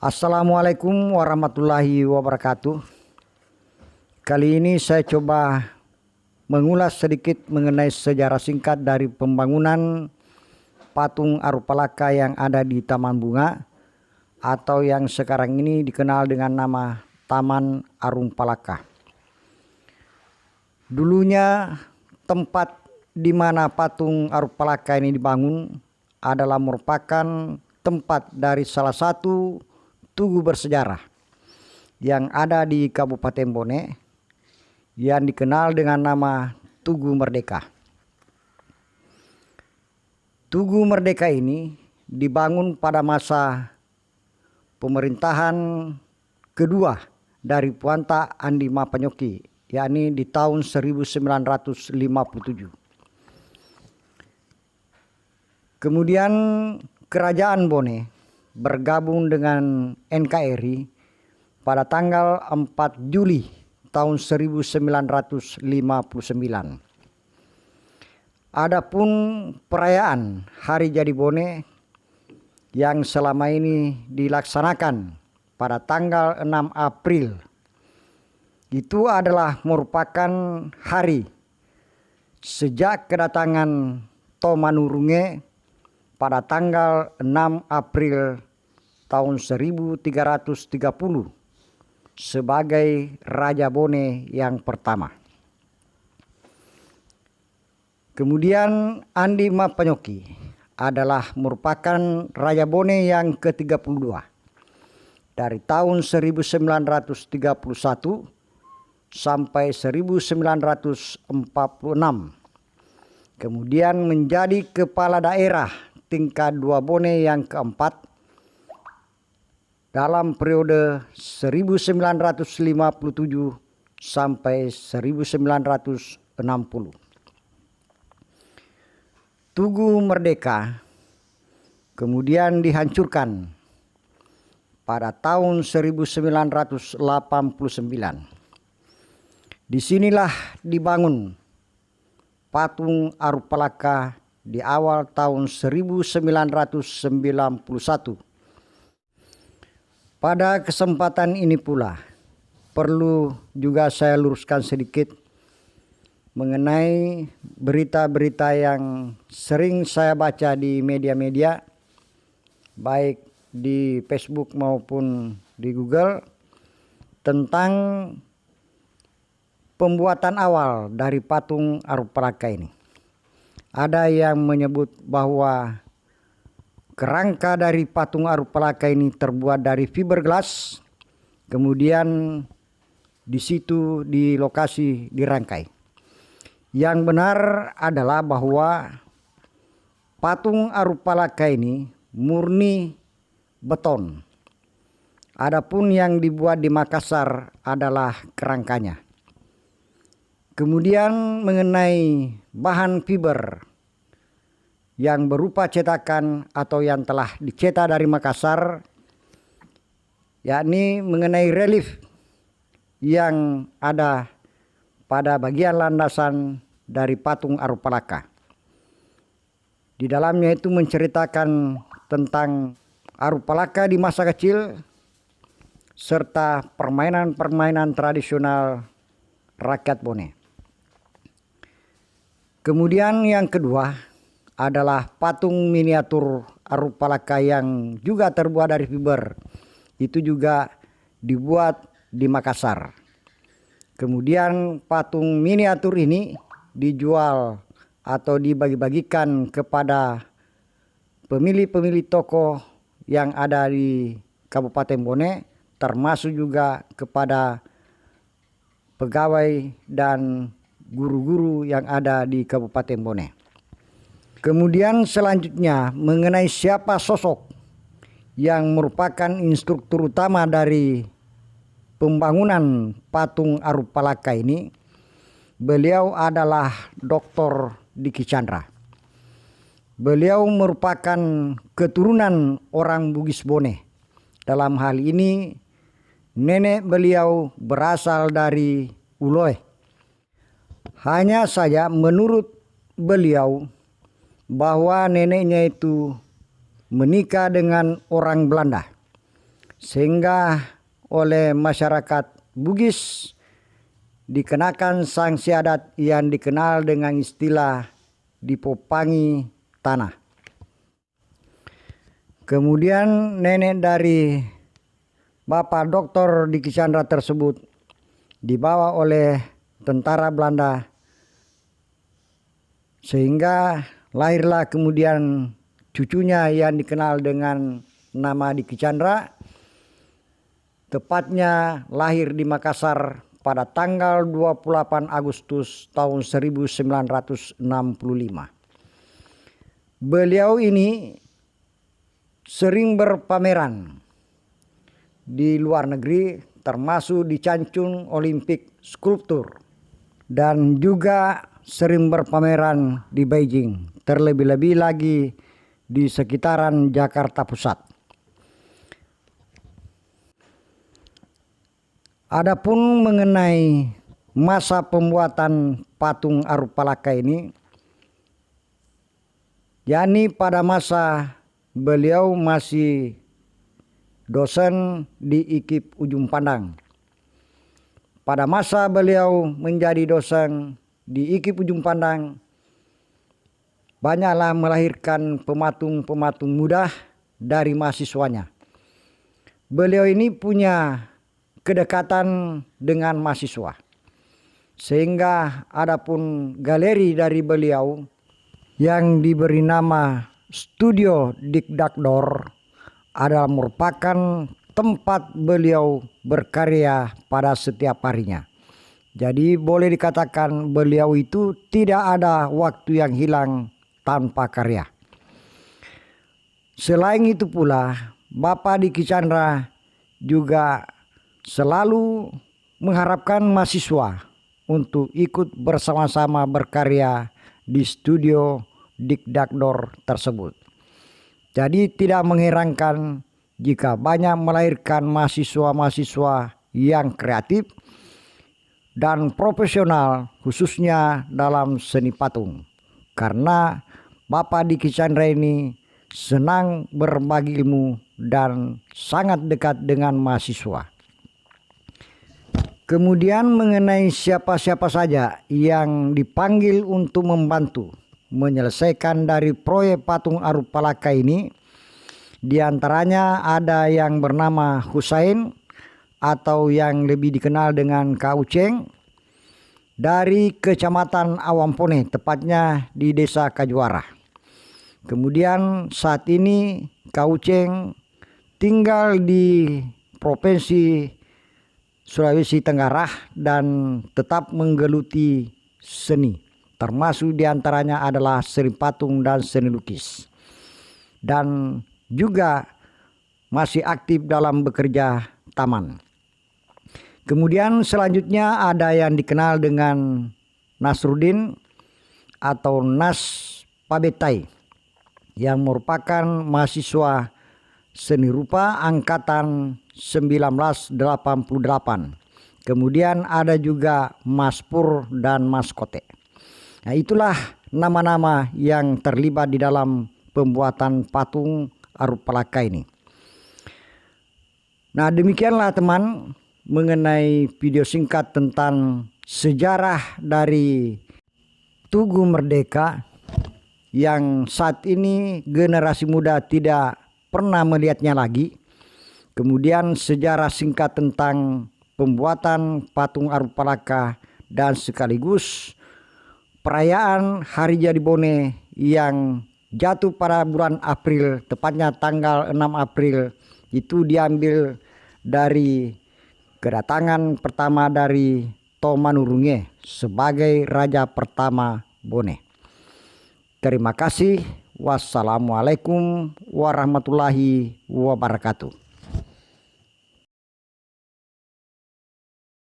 Assalamualaikum warahmatullahi wabarakatuh. Kali ini saya coba mengulas sedikit mengenai sejarah singkat dari pembangunan patung Arupalaka yang ada di Taman Bunga atau yang sekarang ini dikenal dengan nama Taman Arupalaka. Dulunya tempat di mana patung Arupalaka ini dibangun adalah merupakan tempat dari salah satu tugu bersejarah yang ada di Kabupaten Bone yang dikenal dengan nama Tugu Merdeka. Tugu Merdeka ini dibangun pada masa pemerintahan kedua dari Puanta Andi Mapanyoki, yakni di tahun 1957. Kemudian Kerajaan Bone bergabung dengan NKRI pada tanggal 4 Juli tahun 1959. Adapun perayaan Hari Jadi Bone yang selama ini dilaksanakan pada tanggal 6 April itu adalah merupakan hari sejak kedatangan Tomanurunge pada tanggal 6 April tahun 1330 sebagai Raja Bone yang pertama. Kemudian Andi Mapanyoki adalah merupakan Raja Bone yang ke-32 dari tahun 1931 sampai 1946. Kemudian menjadi kepala daerah tingkat 2 Bone yang keempat dalam periode 1957 sampai 1960. Tugu Merdeka kemudian dihancurkan pada tahun 1989. Disinilah dibangun patung Arupalaka di awal tahun 1991. Pada kesempatan ini pula perlu juga saya luruskan sedikit mengenai berita-berita yang sering saya baca di media-media, baik di Facebook maupun di Google, tentang pembuatan awal dari patung Arupalaka ini. Ada yang menyebut bahwa kerangka dari patung Arupalaka ini terbuat dari fiberglass, kemudian di situ di lokasi dirangkai. Yang benar adalah bahwa patung Arupalaka ini murni beton. Adapun yang dibuat di Makassar adalah kerangkanya. Kemudian mengenai bahan fiber yang berupa cetakan atau yang telah dicetak dari Makassar, yakni mengenai relief yang ada pada bagian landasan dari patung Arupalaka. Di dalamnya itu menceritakan tentang Arupalaka di masa kecil serta permainan-permainan tradisional rakyat Bone. Kemudian yang kedua adalah patung miniatur Arupalaka yang juga terbuat dari fiber. Itu juga dibuat di Makassar. Kemudian patung miniatur ini dijual atau dibagi-bagikan kepada pemilik-pemilik toko yang ada di Kabupaten Bone, termasuk juga kepada pegawai dan guru-guru yang ada di Kabupaten Bone. Kemudian selanjutnya mengenai siapa sosok yang merupakan instruktur utama dari pembangunan patung Arupalaka ini, beliau adalah Dr. Diki Chandra. Beliau merupakan keturunan orang Bugis Bone. Dalam hal ini nenek beliau berasal dari Uloe. Hanya saja menurut beliau bahwa neneknya itu menikah dengan orang Belanda. sehingga oleh masyarakat Bugis dikenakan sanksi adat yang dikenal dengan istilah dipopangi tanah. Kemudian nenek dari Bapak Dr. Diki Chandra tersebut dibawa oleh tentara Belanda, sehingga lahirlah kemudian cucunya yang dikenal dengan nama Diki Chandra. Tepatnya lahir di Makassar pada tanggal 28 Agustus tahun 1965. Beliau ini sering berpameran di luar negeri, termasuk di Cancun Olimpik Skulptur, dan juga sering berpameran di Beijing, terlebih-lebih lagi di sekitaran Jakarta Pusat. Adapun mengenai masa pembuatan patung Arupalaka ini, yakni pada masa beliau masih dosen di IKIP Ujung Pandang. Pada masa beliau menjadi dosen di IKIP Ujung Pandang, banyaklah melahirkan pematung-pematung muda dari mahasiswanya. Beliau ini punya kedekatan dengan mahasiswa, sehingga adapun galeri dari beliau yang diberi nama Studio Dikdakdor adalah merupakan tempat beliau berkarya pada setiap harinya. Jadi boleh dikatakan beliau itu tidak ada waktu yang hilang tanpa karya. Selain itu pula, Bapak Diki Chandra juga selalu mengharapkan mahasiswa untuk ikut bersama-sama berkarya di studio Dikdakdor tersebut. Jadi tidak mengherankan jika banyak melahirkan mahasiswa-mahasiswa yang kreatif dan profesional, khususnya dalam seni patung. Karena Bapak Diki Chandra ini senang berbagi ilmu dan sangat dekat dengan mahasiswa. Kemudian mengenai siapa-siapa saja yang dipanggil untuk membantu menyelesaikan dari proyek patung Arupalaka ini, diantaranya ada yang bernama Husain atau yang lebih dikenal dengan Kak Uceng dari Kecamatan Awampone, tepatnya di Desa Kajuara. Kemudian saat ini Kak Uceng tinggal di Provinsi Sulawesi Tenggara dan tetap menggeluti seni, termasuk diantaranya adalah seni patung dan seni lukis, dan juga masih aktif dalam bekerja taman. Kemudian selanjutnya ada yang dikenal dengan Nasruddin atau Nas Pabetai, yang merupakan mahasiswa seni rupa angkatan 1988. Kemudian ada juga Mas Pur dan Mas Kote. Nah, itulah nama-nama yang terlibat di dalam pembuatan patung Arupalaka ini. Nah, demikianlah teman mengenai video singkat tentang sejarah dari Tugu Merdeka yang saat ini generasi muda tidak pernah melihatnya lagi. Kemudian sejarah singkat tentang pembuatan patung Arupalaka dan sekaligus perayaan Hari Jadi Bone yang jatuh pada bulan April, tepatnya tanggal 6 April, itu diambil dari kedatangan pertama dari Tomanurunge sebagai raja pertama Bone. Terima kasih. Wassalamualaikum warahmatullahi wabarakatuh.